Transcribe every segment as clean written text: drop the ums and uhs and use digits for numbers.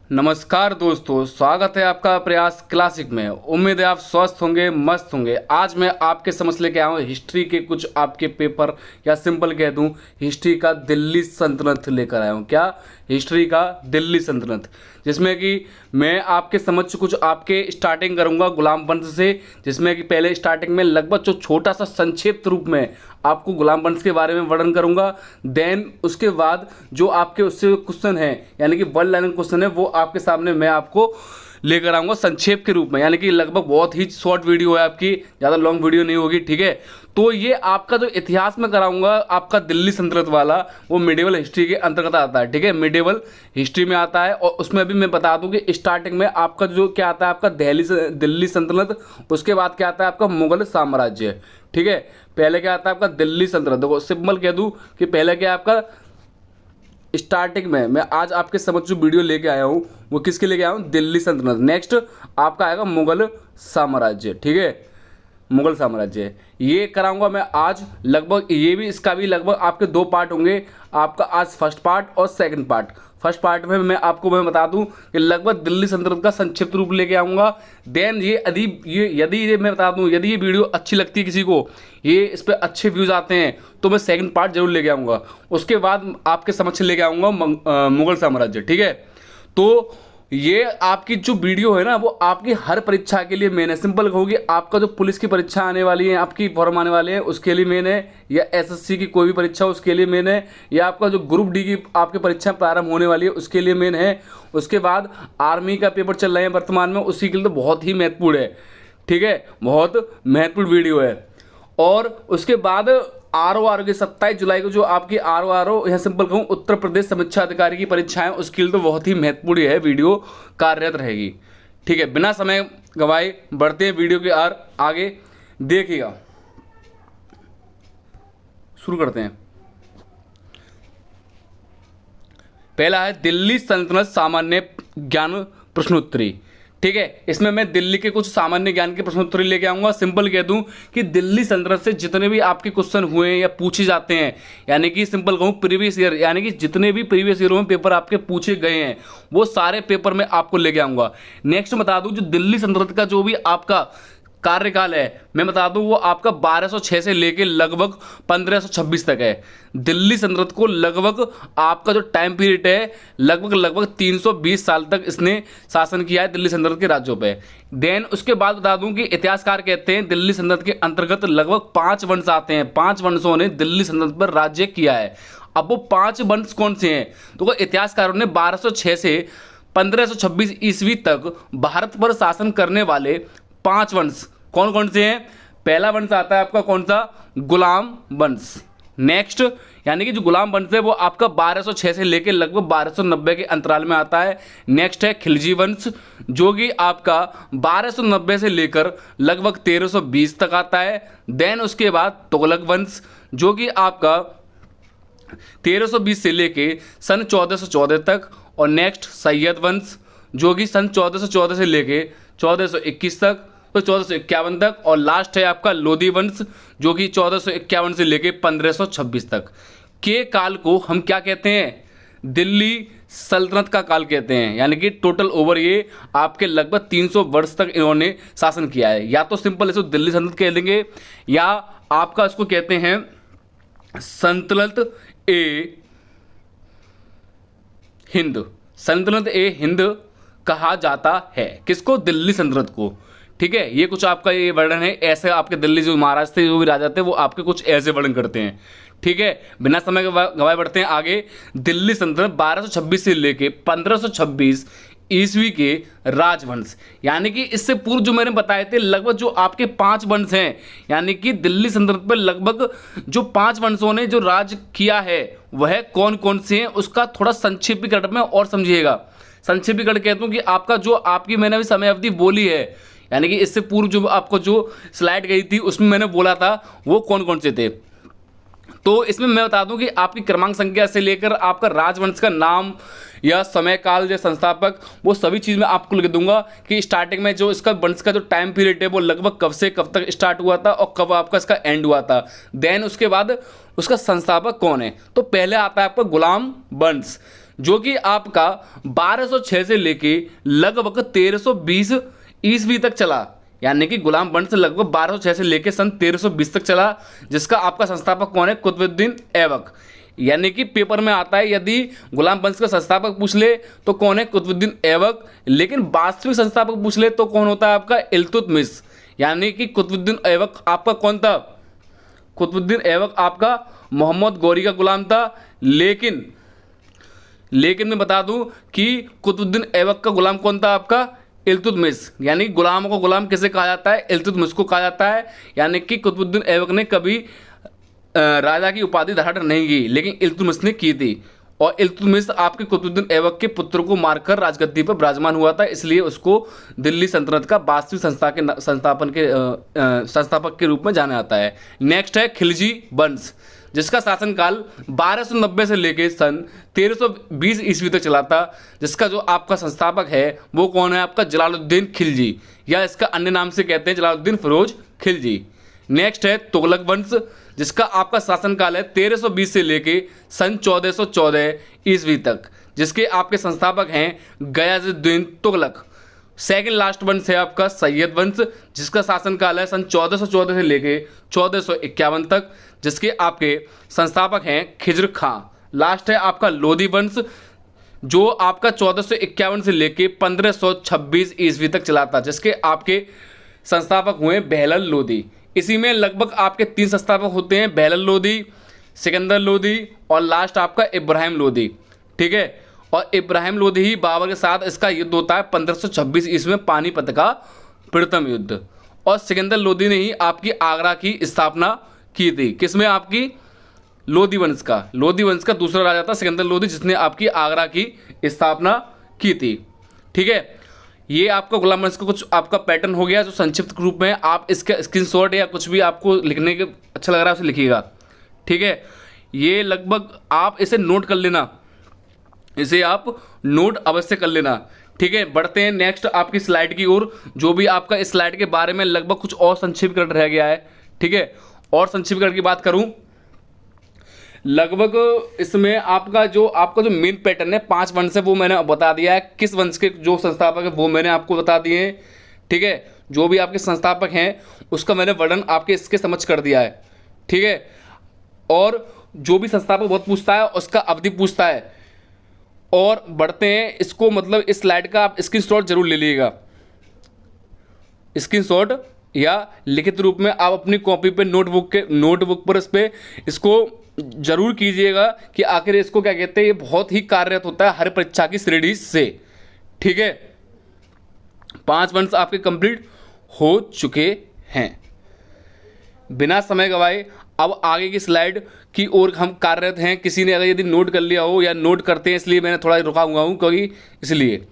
नमस्कार दोस्तों, स्वागत है आपका प्रयास क्लासिक में। उम्मीद है आप स्वस्थ होंगे, मस्त होंगे। आज मैं आपके समझ लेके आया हूँ हिस्ट्री के कुछ आपके पेपर, या सिंपल कह दूँ हिस्ट्री का दिल्ली सल्तनत लेकर आया हूँ। क्या? हिस्ट्री का दिल्ली सल्तनत, जिसमें कि मैं आपके समझ कुछ आपके स्टार्टिंग करूँगा गुलाम वंश से, जिसमें कि पहले स्टार्टिंग में लगभग जो छोटा सा संक्षिप्त रूप में आपको गुलाम वंश के बारे में वर्णन करूंगा। देन उसके बाद जो आपके उससे क्वेश्चन है, यानी कि वन लाइन क्वेश्चन है, वो आपके सामने मैं आपको लेकर आऊँगा संक्षेप के रूप में, यानी कि लगभग बहुत ही शॉर्ट वीडियो है आपकी, ज़्यादा लॉन्ग वीडियो नहीं होगी। ठीक है, तो ये आपका जो इतिहास में कराऊंगा आपका दिल्ली सल्तनत वाला, वो मिडिवल हिस्ट्री के अंतर्गत आता है। ठीक है, मिडिवल हिस्ट्री में आता है। और उसमें भी मैं बता दूं कि स्टार्टिंग में आपका जो क्या आता है, आपका दिल्ली सल्तनत, उसके बाद क्या आता है आपका मुगल साम्राज्य। ठीक है, पहले क्या आता है आपका दिल्ली सल्तनत। देखो सिंपल कह दूं कि पहले क्या आपका स्टार्टिंग में मैं आज आपके समझ जो वीडियो लेके आया हूँ वो किसके लेके आया हूँ, दिल्ली सल्तनत। नेक्स्ट आपका आएगा मुगल साम्राज्य। ठीक है, मुगल साम्राज्य ये कराऊंगा मैं आज। लगभग ये भी, इसका भी लगभग आपके दो पार्ट होंगे। आपका आज फर्स्ट पार्ट और सेकंड पार्ट। फर्स्ट पार्ट में मैं आपको बता दूं कि लगभग दिल्ली सल्तनत का संक्षिप्त रूप लेके आऊँगा। देन ये यदि ये मैं बता दूं, यदि ये वीडियो अच्छी लगती है किसी को, ये इस पर अच्छे व्यूज़ आते हैं, तो मैं सेकंड पार्ट जरूर लेके आऊँगा। उसके बाद आपके समक्ष लेके आऊँगा मुगल साम्राज्य। ठीक है, तो ये आपकी जो वीडियो है ना, वो आपकी हर परीक्षा के लिए मेन है। सिंपल कहोगे, आपका जो पुलिस की परीक्षा आने वाली है, आपकी फॉर्म आने वाले हैं, उसके लिए मेन है, या एसएससी की कोई भी परीक्षा उसके लिए मेन है, या आपका जो ग्रुप डी की आपकी परीक्षा प्रारंभ होने वाली है उसके लिए मेन है। उसके बाद आर्मी का पेपर चल रहे हैं वर्तमान में, उसी के लिए तो बहुत ही महत्वपूर्ण है। ठीक है, बहुत महत्वपूर्ण वीडियो है। और उसके बाद आर की 27 जुलाई को जो आपकी आर यह सिंपल कहूँ उत्तर प्रदेश समीक्षा अधिकारी की परीक्षाएं, उसके लिए तो बहुत ही महत्वपूर्ण है, वीडियो कार्यरत रहेगी। ठीक है, बिना समय गवाए बढ़ते हैं वीडियो के आगे। देखिएगा, शुरू करते हैं। पहला है दिल्ली सल्तनत सामान्य ज्ञान प्रश्नोत्तरी। ठीक है, इसमें मैं दिल्ली के कुछ सामान्य ज्ञान के प्रश्नोत्तरी लेके आऊँगा। सिंपल कह दूं कि दिल्ली सल्तनत से जितने भी आपके क्वेश्चन हुए हैं या पूछे जाते हैं, यानी कि सिंपल कहूँ प्रीवियस ईयर, यानी कि जितने भी प्रीवियस ईयरों में पेपर आपके पूछे गए हैं, वो सारे पेपर मैं आपको लेके आऊँगा। नेक्स्ट बता दूँ, जो दिल्ली सल्तनत का जो भी आपका कार्यकाल है, मैं बता दूं वो आपका 1206 से लेके लगभग 1526 तक है। दिल्ली सल्तनत को लगभग आपका जो टाइम पीरियड है, लगभग 320 साल तक इसने शासन किया है दिल्ली सल्तनत के राज्यों पे। देन उसके बाद बता दूं कि इतिहासकार कहते हैं दिल्ली सल्तनत के अंतर्गत लगभग 5 वंश आते हैं। 5 वंशों ने दिल्ली सल्तनत पर राज्य किया है। अब वो 5 वंश कौन से हैं? तो इतिहासकारों ने 1206 से 1526 ईस्वी तक भारत पर शासन करने वाले 5 वंश कौन कौन से हैं? पहला वंश आता है आपका कौन सा? गुलाम वंश। नेक्स्ट, यानी कि जो गुलाम वंश है वो आपका 1206 से लेकर लगभग 1290 के अंतराल में आता है। नेक्स्ट है खिलजी वंश, जो कि आपका 1290 से लेकर लगभग 1320 तक आता है। देन उसके बाद तुगलक वंश, जो कि आपका 1320 से लेके सन 1414 तक। और नेक्स्ट सैयद वंश, जो कि सन 1414 से लेके 1421 तक, तो 1451 तक। और लास्ट है आपका लोधी वंश, जो कि 1451 से लेके 1526 तक के काल को हम क्या कहते हैं? दिल्ली सल्तनत का काल कहते हैं। यानी कि टोटल ओवर ये आपके लगभग 300 वर्ष तक इन्होंने शासन किया है। या तो सिंपल इसको दिल्ली सल्तनत कह देंगे, या आपका इसको कहते हैं सल्तनत ए हिंद। सल्तनत ए हिंद कहा जाता है किसको? दिल्ली सल्तनत को। ठीक है, ये कुछ आपका ये वर्णन है। ऐसे आपके दिल्ली जो महाराज थे, जो भी राजा थे, वो आपके कुछ ऐसे वर्णन करते हैं। ठीक है, बिना समय गवाए बढ़ते हैं आगे। दिल्ली सल्तनत 1226 से लेके 1526 ईस्वी के राजवंश, यानी कि इससे पूर्व जो मैंने बताए थे लगभग जो आपके 5 वंश हैं, यानी कि दिल्ली सल्तनत पर लगभग जो 5 वंशों ने जो राज किया है वह कौन कौन से हैं, उसका थोड़ा संक्षिप्तीकरण में और समझिएगा। संक्षिप्तीकरण कहता हूँ कि आपका जो आपकी मैंने अभी समय अवधि बोली है, यानी कि इससे पूर्व जो आपको जो स्लाइड गई थी उसमें मैंने बोला था वो कौन कौन से थे। तो इसमें मैं बता दूं कि आपकी क्रमांक संख्या से लेकर आपका राजवंश का नाम या समय काल या संस्थापक, वो सभी चीज़ मैं आपको लिख दूंगा कि स्टार्टिंग में जो इसका वंश का जो टाइम पीरियड है वो लगभग कब से कब तक स्टार्ट हुआ था और कब आपका इसका एंड हुआ था। देन उसके बाद उसका संस्थापक कौन है। तो पहले आता है आपका गुलाम वंश, जो कि आपका 1206 से लेके लगभग 1320 ईस्वी तक चला। यानी कि गुलाम वंश लगभग 1206 से लेके सन 1320 तक चला, जिसका आपका संस्थापक कौन है? कुतुबुद्दीन ऐबक। यानी कि पेपर में आता है यदि गुलाम वंश का संस्थापक पूछ ले तो कौन है? कुतुबुद्दीन ऐबक। लेकिन वास्तविक संस्थापक पूछ ले तो कौन होता है आपका? इल्तुतमिश। यानी कि कुतुबुद्दीन ऐबक आपका कौन था? कुतुबुद्दीन ऐबक आपका मोहम्मद गौरी का गुलाम था। लेकिन मैं बता दूं कि कुतुबुद्दीन ऐबक का गुलाम कौन था आपका? इल्तुतमिश। यानी गुलामों को गुलाम किसे कहा जाता है? इल्तुतमिश को कहा जाता है। यानी कि कुतुबुद्दीन ऐबक ने कभी राजा की उपाधि धारण नहीं की, लेकिन इल्तुतमिश ने की थी। और इल्तुतमिश आपके कुतुबुद्दीन ऐबक के पुत्र को मारकर राजगद्दी पर विराजमान हुआ था, इसलिए उसको दिल्ली सल्तनत का वास्तविक संस्थापक के रूप में जाना जाता है। नेक्स्ट है खिलजी वंश, जिसका शासनकाल 1290 से लेकर सन 1320 ईस्वी तक चला था, जिसका जो आपका संस्थापक है वो कौन है? आपका जलालुद्दीन खिलजी, या इसका अन्य नाम से कहते हैं जलालुद्दीन फिरोज खिलजी। नेक्स्ट है तुगलक वंश, जिसका आपका शासनकाल है 1320 से लेके सन 1414 ईस्वी तक, जिसके आपके संस्थापक हैं गयाजुद्दीन तुगलक। सेकंड लास्ट वंश है आपका सैयद वंश, जिसका शासनकाल है सन 1414 से लेके 1451 तक, जिसके आपके संस्थापक हैं खिज्र खां। लास्ट है आपका लोधी वंश, जो आपका 1451 से लेके 1526 ईस्वी तक चला था, जिसके आपके संस्थापक हुए बहलल लोधी। इसी में लगभग आपके 3 संस्थापक होते हैं, बहलल लोधी, सिकंदर लोधी और लास्ट आपका इब्राहिम लोधी। ठीक है, और इब्राहिम लोधी ही बाबर के साथ इसका युद्ध होता है 1526 ईस्वी में, पानीपत का प्रथम युद्ध। और सिकंदर लोधी ने ही आपकी आगरा की स्थापना की थी। किसमें? आपकी लोधी वंश का दूसरा राजा था सिकंदर लोधी, जिसने आपकी आगरा की स्थापना की थी। ठीक है, ये आपका गुलाम वंश का कुछ आपका पैटर्न हो गया, जो संक्षिप्त रूप में आप इसका स्क्रीनशॉट या कुछ भी आपको लिखने के अच्छा लग रहा है उसे लिखिएगा। ठीक है, ये लगभग आप इसे नोट कर लेना, इसे आप नोट अवश्य कर लेना। ठीक है, बढ़ते हैं नेक्स्ट आपकी स्लाइड की ओर, जो भी आपका इस स्लाइड के बारे में लगभग कुछ और संक्षिप्त रह गया है। ठीक है, और संक्षिप्त की बात करूं, लगभग इसमें आपका जो मेन पैटर्न है 5 वंश है वो मैंने बता दिया है। किस वंश के जो संस्थापक है वो मैंने आपको बता दिए हैं। ठीक है, जो भी आपके संस्थापक हैं उसका मैंने वर्णन आपके इसके समझ कर दिया है। ठीक है, और जो भी संस्थापक बहुत पूछता है उसका अवधि पूछता है। और बढ़ते हैं इसको, मतलब इस स्लाइड का आप स्क्रीनशॉट जरूर ले लीजिएगा, स्क्रीनशॉट या लिखित रूप में आप अपनी कॉपी पे नोटबुक पर इस पे इसको जरूर कीजिएगा कि आखिर इसको क्या कहते हैं। ये बहुत ही कार्यरत होता है हर परीक्षा की श्रेणी से। ठीक है, 5 वंश आपके कंप्लीट हो चुके हैं। बिना समय गवाए अब आगे की स्लाइड की ओर हम कार्यरत हैं। किसी ने अगर यदि नोट कर लिया हो या नोट करते हैं, इसलिए मैंने थोड़ा रुका हुआ हूँ क्योंकि इसलिए।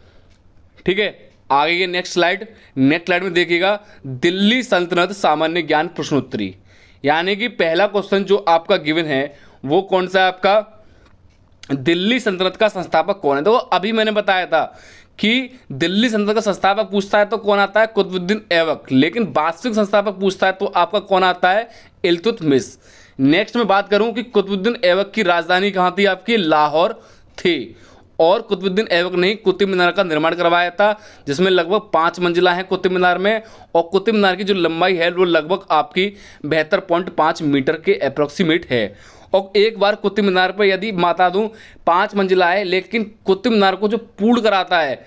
ठीक है, आगे के नेक्स्ट स्लाइड में देखिएगा, दिल्ली सल्तनत सामान्य ज्ञान प्रश्नोत्तरी। यानी कि पहला क्वेश्चन जो आपका गिवन है वो कौन सा है? आपका दिल्ली सल्तनत का संस्थापक कौन है? तो अभी मैंने बताया था कि दिल्ली सल्तनत का संस्थापक पूछता है तो कौन आता है? कुतुबुद्दीन ऐबक। लेकिन वास्तविक संस्थापक पूछता है तो आपका कौन आता है? इल्तुतमिश। नेक्स्ट में बात करूं कि कुतुबुद्दीन ऐबक की राजधानी कहाँ थी? आपकी लाहौर थी। और कुतुबुद्दीन ऐबक ने कुतुब मीनार का निर्माण करवाया था, जिसमें लगभग 5 मंजिला हैं कुतुब मीनार में। और कुतुब मीनार की जो लंबाई है वो लगभग आपकी 72.5 मीटर के अप्रोक्सीमेट है। और एक बार कुतुब मीनार पर यदि बता दूं 5 मंजिला है, लेकिन कुतुब मीनार को जो पूर्ण कराता है,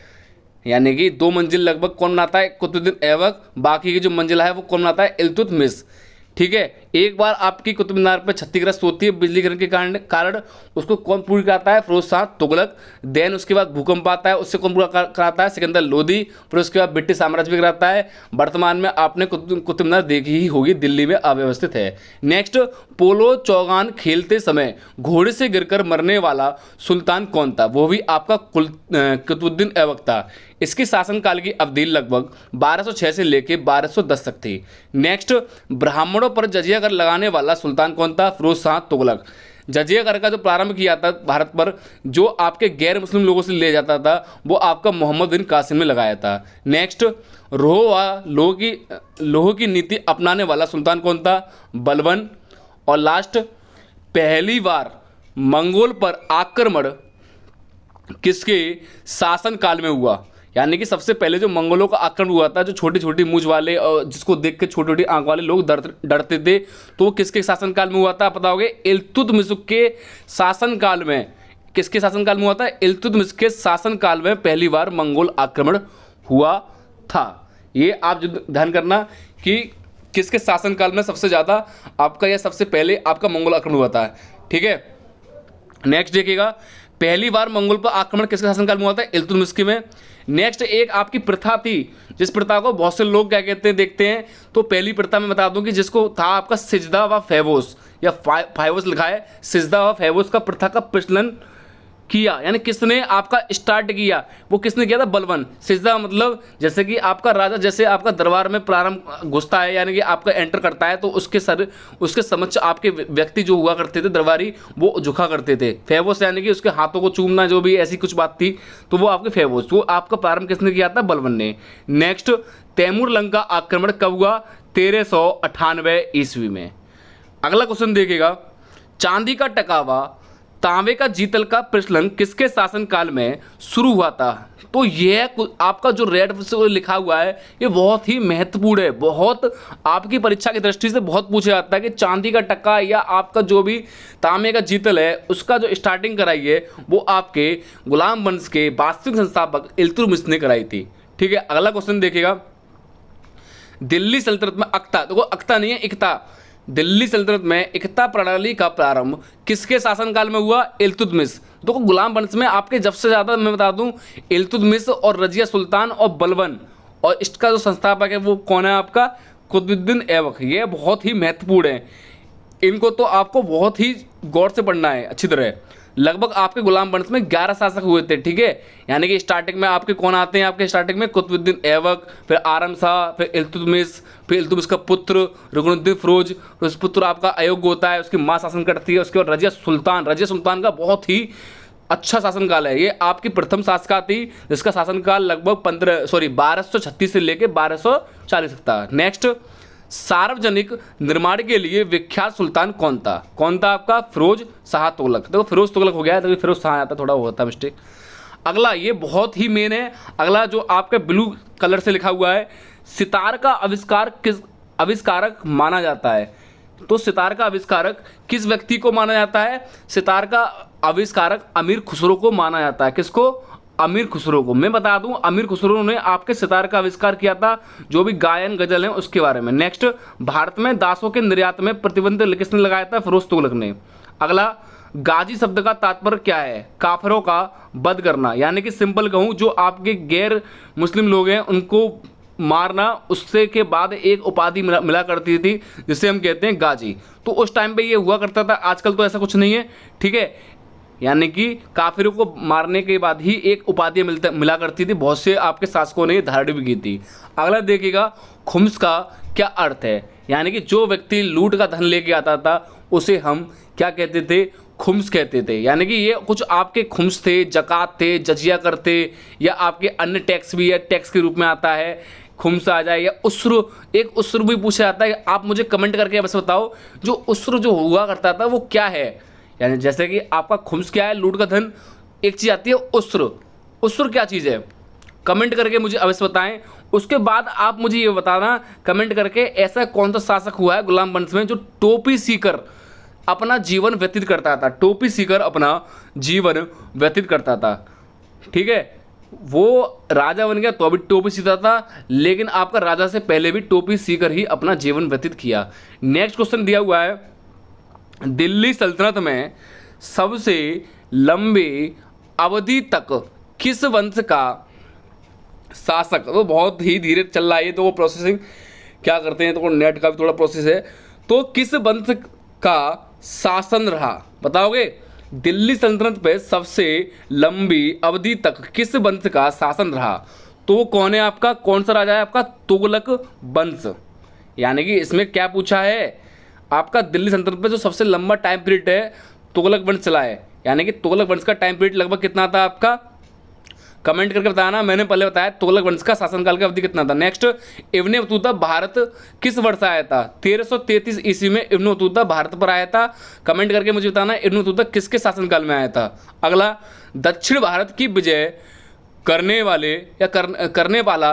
यानी कि 2 मंजिल लगभग कौन बनाता है? कुतुबुद्दीन ऐबक। बाकी की जो मंजिला है वो कौन बनाता है? इल्तुतमिश। ठीक है, एक बार आपकी कुतुब मीनार पर क्षतिग्रस्त होती है बिजलीकरण के कारण, उसको कौन पूरी कराता है? फिरोज शाह तुगलक। देन उसके बाद भूकंप आता है, उससे कौन पूरा कराता है? सिकंदर लोधी। फिर उसके बाद ब्रिटिश साम्राज्य भी कराता है। वर्तमान में आपने कुतुब मीनार देखी ही होगी, दिल्ली में अव्यवस्थित है। नेक्स्ट, पोलो चौगान खेलते समय घोड़े से गिरकर मरने वाला सुल्तान कौन था? वो भी आपका कुतुबुद्दीन ऐबक था। इसके शासनकाल की अवधि लगभग 1206 से लेकर 1210 तक थी। नेक्स्ट, ब्राह्मणों पर जजिया कर लगाने वाला सुल्तान कौन था? फिरोज शाह तुगलक। जजिया कर का जो प्रारंभ किया था भारत पर, जो आपके गैर मुस्लिम लोगों से ले जाता था, वो आपका मोहम्मद बिन कासिम ने लगाया था। नेक्स्ट, लोह की नीति अपनाने वाला सुल्तान कौन था? बलबन। और लास्ट, पहली बार मंगोल पर आक्रमण किसके शासन काल में हुआ? यानी कि सबसे पहले जो मंगोलों का आक्रमण हुआ था, जो छोटी छोटी मूंछ वाले और जिसको देख के छोटी छोटी आंख वाले लोग डरते थे, तो वो किसके शासनकाल में हुआ था? पता होगे, इल्तुतमिश के शासनकाल में। किसके शासनकाल में हुआ था? इल्तुतमिश के शासनकाल में पहली बार मंगोल आक्रमण हुआ था। ये आप जो ध्यान करना कि किसके शासनकाल में सबसे ज़्यादा आपका या सबसे पहले आपका मंगोल आक्रमण हुआ था। ठीक है, नेक्स्ट देखिएगा, पहली बार मंगोल पर आक्रमण किसके शासनकाल में हुआ था? इल्तुतमिश के में। नेक्स्ट एक आपकी प्रथा थी, जिस प्रथा को बहुत से लोग क्या कहते हैं देखते हैं, तो पहली प्रथा मैं बता दूं कि जिसको था आपका सिजदा व फैवोस या फाइवोस लिखा है, सिजदा व फैवोस का प्रथा का प्रचलन किया। यानी किसने आपका स्टार्ट किया? वो किसने किया था? बलवन। सिजदा मतलब जैसे कि आपका राजा जैसे आपका दरबार में प्रारंभ घुसता है, यानी कि आपका एंटर करता है, तो उसके समक्ष आपके व्यक्ति जो हुआ करते थे दरबारी, वो झुका करते थे। फेवोस यानी कि उसके हाथों को चूमना, जो भी ऐसी कुछ बात थी, तो वो आपके फेवोस। वो आपका प्रारंभ किसने किया था? बलवन ने। नेक्स्ट, तैमूर लंका आक्रमण कब हुआ? 1398 ईस्वी में। अगला क्वेश्चन देखिएगा, चांदी का टकावा तांबे का जीतल का प्रचलन किसके शासनकाल में शुरू हुआ था? तो यह आपका जो रेड से लिखा हुआ है, ये बहुत ही महत्वपूर्ण है। बहुत आपकी परीक्षा की दृष्टि से बहुत पूछा जाता है कि चांदी का टक्का या आपका जो भी तांबे का जीतल है, उसका जो स्टार्टिंग कराई है, वो आपके गुलाम वंश के वास्तविक संस्थापक इल्तुतमिश ने कराई थी। ठीक है, अगला क्वेश्चन देखिएगा, दिल्ली सल्तनत में अख्ता, देखो अख्ता नहीं है, इख्ता, दिल्ली सल्तनत में इख्ता प्रणाली का प्रारंभ किसके शासनकाल में हुआ? इल्तुतमिश। देखो गुलाम वंश में आपके जब से ज़्यादा मैं बता दूं, इल्तुतमिश और रजिया सुल्तान और बलवन, और इसका जो संस्थापक है वो कौन है? आपका कुतुबुद्दीन ऐबक। ये बहुत ही महत्वपूर्ण है, इनको तो आपको बहुत ही गौर से पढ़ना है अच्छी तरह। लगभग आपके गुलाम वंश में 11 शासक हुए थे। ठीक है, यानी कि स्टार्टिंग में आपके कौन आते हैं? आपके स्टार्टिंग में कुतुबुद्दीन ऐबक, फिर आरम शाह, फिर इल्तुतमिश, फिर इल्तुतमिश का पुत्र रुकनुद्दीन फिरोज, उस पुत्र आपका अयोग्य होता है, उसकी माँ शासन करती है। उसके बाद रजिया सुल्तान, रजिया सुल्तान का बहुत ही अच्छा शासनकाल है। ये आपकी प्रथम शासिका थी, जिसका शासनकाल लगभग 1236 से लेकर 1240 तक था। नेक्स्ट, सार्वजनिक निर्माण के लिए विख्यात सुल्तान कौन था? कौन था आपका? फिरोज शाह तुगलक। देखो फिरोज तुगलक हो गया, तो फिरोज शाह आता, थोड़ा होता है मिस्टेक। अगला ये बहुत ही मेन है, अगला जो आपके ब्लू कलर से लिखा हुआ है, सितार का आविष्कार किस आविष्कारक माना जाता है? तो सितार का आविष्कारक किस व्यक्ति को माना जाता है? सितार का आविष्कारक अमीर खुसरो को माना जाता है। किसको? अमीर खुसरो को। मैं बता दूं, अमीर खुसरो ने आपके सितार का आविष्कार किया था, जो भी गायन गजल हैं उसके बारे में। नेक्स्ट, भारत में दासों के निर्यात में प्रतिबंध किसने लगाया था? फिरोज तुगलक ने। अगला, गाजी शब्द का तात्पर्य क्या है? काफिरों का वध करना, यानी कि सिंपल कहूं, जो आपके गैर मुस्लिम लोग हैं उनको मारना। उससे के बाद एक उपाधि मिला करती थी, जिसे हम कहते हैं गाजी। तो उस टाइम पे ये हुआ करता था, आजकल तो ऐसा कुछ नहीं है। ठीक है, यानी कि काफिरों को मारने के बाद ही एक उपाधि मिला करती थी। बहुत से आपके शासकों ने धारण भी की थी। अगला देखिएगा, खुम्स का क्या अर्थ है? यानी कि जो व्यक्ति लूट का धन लेके आता था, उसे हम क्या कहते थे? खुम्स कहते थे। यानी कि ये कुछ आपके खुम्स थे, जकात थे, जजिया करते, या आपके अन्य टैक्स भी है, टैक्स के रूप में आता है, खुम्स आ जाए, या उस्र, एक उस्र भी पूछा जाता है। आप मुझे कमेंट करके बस बताओ, जो उस्र जो हुआ करता था वो क्या है? यानी जैसे कि आपका खुम्स क्या है? लूट का धन। एक चीज़ आती है उस्र। उस्र क्या चीज़ है? कमेंट करके मुझे अवश्य बताएं। उसके बाद आप मुझे ये बताना कमेंट करके, ऐसा कौन सा शासक हुआ है गुलाम वंश में जो टोपी सीकर अपना जीवन व्यतीत करता था? टोपी सीकर अपना जीवन व्यतीत करता था। ठीक है, वो राजा बन गया तो अभी टोपी सीता था, लेकिन आपका राजा से पहले भी टोपी सीकर ही अपना जीवन व्यतीत किया। नेक्स्ट क्वेश्चन दिया हुआ है, दिल्ली सल्तनत में सबसे लंबी अवधि तक किस वंश का शासक? वो बहुत ही धीरे चल रहा है, तो वो प्रोसेसिंग क्या करते हैं, तो नेट का भी थोड़ा प्रोसेस है। तो किस वंश का शासन रहा? बताओगे? दिल्ली सल्तनत पे सबसे लंबी अवधि तक किस वंश का शासन रहा? तो वो कौन है आपका? कौन सा राजा है आपका? तुगलक वंश। यानी कि इसमें क्या पूछा है? आपका दिल्ली सल्तनत पे जो सबसे लंबा टाइम पीरियड है, तुगलक वंश चला है। यानी कि तुगलक वंश का टाइम पीरियड लगभग कितना था आपका? कमेंट करके बताना। मैंने पहले बताया तुगलक वंश का शासनकाल का अवधि कितना था। नेक्स्ट, इब्ने बतूता भारत किस वर्ष आया था? 1333 ईस्वी में इब्ने बतूता भारत पर आया था। कमेंट करके मुझे बताना इब्ने बतूता किसके शासनकाल में आया था। अगला, दक्षिण भारत की विजय करने वाले या करने वाला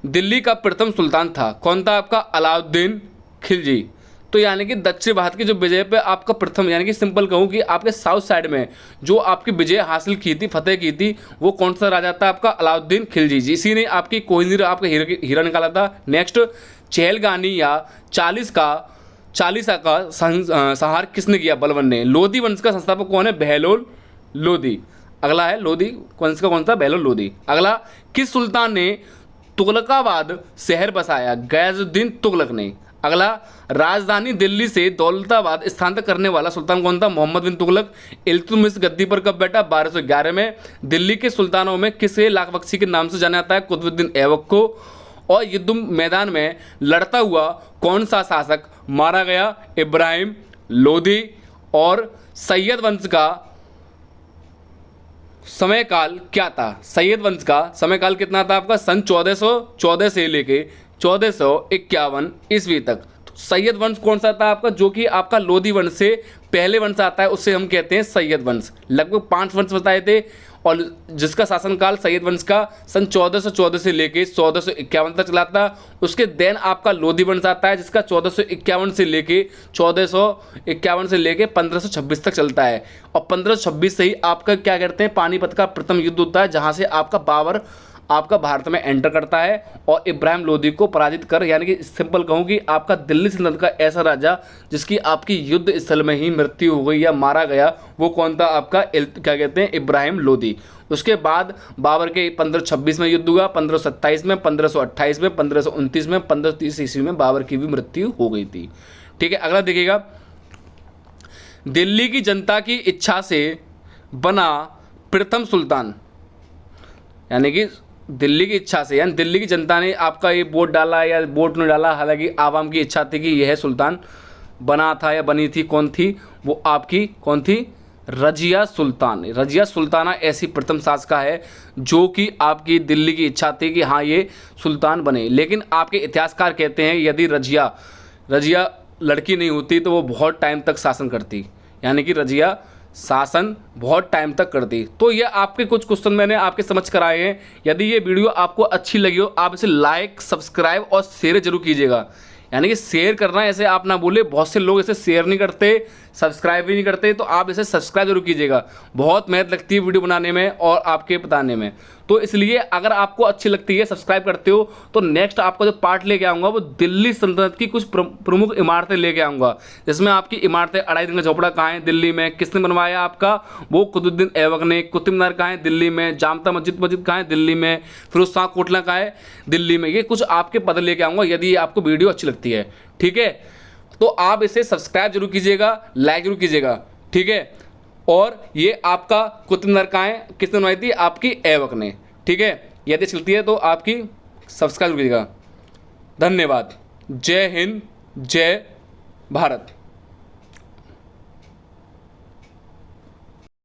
दिल्ली का प्रथम सुल्तान था, कौन था आपका? अलाउद्दीन खिलजी। तो यानी कि दक्षिण भारत की जो विजय पे आपका प्रथम, यानी कि सिंपल कहूँ कि आपके साउथ साइड में जो आपकी विजय हासिल की थी, फतेह की थी, वो कौन सा राजा था? आपका अलाउद्दीन खिलजी जी। इसी ने आपकी कोहिनूर आपका हीरा निकाला था। नेक्स्ट, चहलगानी या चालीसा का संहार किसने किया? बलबन ने। लोधी वंश का संस्थापक कौन है? बहलोल लोधी। अगला है लोधी वंश का कौन सा? बहलोल लोधी। अगला, किस सुल्तान ने तुगलकाबाद शहर बसाया? गयाजुद्दीन तुगलक ने। अगला, राजधानी दिल्ली से दौलताबाद स्थानांतरित करने वाला सुल्तान कौन था? मोहम्मद बिन तुगलक। इल्तुतमिश गद्दी पर कब बैठा? 1211 में। दिल्ली के सुल्तानों में किसे लाखबख्शी के नाम से जाना जाता है? कुतुबुद्दीन ऐबक को। और युद्ध मैदान में लड़ता हुआ कौन सा शासक मारा गया? इब्राहिम लोधी। और सैयद वंश का समयकाल क्या था? सैयद वंश का समयकाल कितना था आपका? सन 1414 से लेके 1451 ईस्वी तक। तो सैयद वंश कौन सा था आपका? जो कि आपका लोधी वंश से पहले वंश आता है, उससे हम कहते हैं सैयद वंश। लगभग 5 वंश बताए थे, और जिसका शासनकाल सैयद वंश का सन 1414 से लेके 1451 तक चला था। उसके देन आपका लोधी वंश आता है, जिसका 1451 से लेके 1526 तक चलता है। और 1526 से ही आपका क्या करते हैं? पानीपत का प्रथम युद्ध होता है, जहाँ से आपका बाबर आपका भारत में एंटर करता है और इब्राहिम लोधी को पराजित कर, यानी कि सिंपल कहूँ कि आपका दिल्ली सल्तनत का ऐसा राजा जिसकी आपकी युद्ध स्थल में ही मृत्यु हो गई या मारा गया, वो कौन था? आपका क्या कहते हैं? इब्राहिम लोधी। उसके बाद बाबर के 1526 में युद्ध हुआ, 1527 में, 1528 में, 1529 में, 1530 ईस्वी में बाबर की भी मृत्यु हो गई थी। ठीक है, अगला देखिएगा, दिल्ली की जनता की इच्छा से बना प्रथम सुल्तान, यानी कि दिल्ली की इच्छा से, यानी दिल्ली की जनता ने आपका ये वोट डाला या वोट नहीं डाला, हालांकि आवाम की इच्छा थी कि यह सुल्तान बना था या बनी थी, कौन थी? वो आपकी कौन थी? रजिया सुल्तान। रजिया सुल्ताना ऐसी प्रथम शासका है जो कि आपकी दिल्ली की इच्छा थी कि हाँ ये सुल्तान बने। लेकिन आपके इतिहासकार कहते हैं यदि रजिया लड़की नहीं होती तो वो बहुत टाइम तक शासन करती, यानी कि रजिया शासन बहुत टाइम तक करती। तो ये आपके कुछ क्वेश्चन मैंने आपके समझ कराए हैं। यदि ये वीडियो आपको अच्छी लगी हो, आप इसे लाइक, सब्सक्राइब और शेयर जरूर कीजिएगा। यानी कि शेयर करना, ऐसे आप ना बोले, बहुत से लोग इसे शेयर नहीं करते, सब्सक्राइब भी नहीं करते, तो आप इसे सब्सक्राइब जरूर कीजिएगा। बहुत मेहनत लगती है वीडियो बनाने में और आपके बताने में, तो इसलिए अगर आपको अच्छी लगती है, सब्सक्राइब करते हो, तो नेक्स्ट आपका जो पार्ट लेके आऊँगा वो दिल्ली सल्तनत की कुछ प्रमुख इमारतें लेके आऊँगा, जिसमें आपकी इमारतें, अढ़ाई दिन का झोपड़ा कहाँ है दिल्ली में, किसने बनवाया आपका? वो कुतुबुद्दीन ऐबक ने। कुतुब मीनार कहाँ है? दिल्ली में। जामता मस्जिद कहाँ है? दिल्ली में। फिरोज शाह कोटला कहाँ है? दिल्ली में। ये कुछ आपके पता लेके आऊँगा यदि ये आपको वीडियो अच्छी लगती है। ठीक है, तो आप इसे सब्सक्राइब जरूर कीजिएगा, लाइक जरूर कीजिएगा। ठीक है, और ये आपका कुतुब मीनार कहाँ है? किसने बनवाई थी? आपकी ऐबक ने। ठीक है, यदि चलती है तो आपकी सब्सक्राइब कीजिएगा। धन्यवाद। जय हिंद, जय भारत।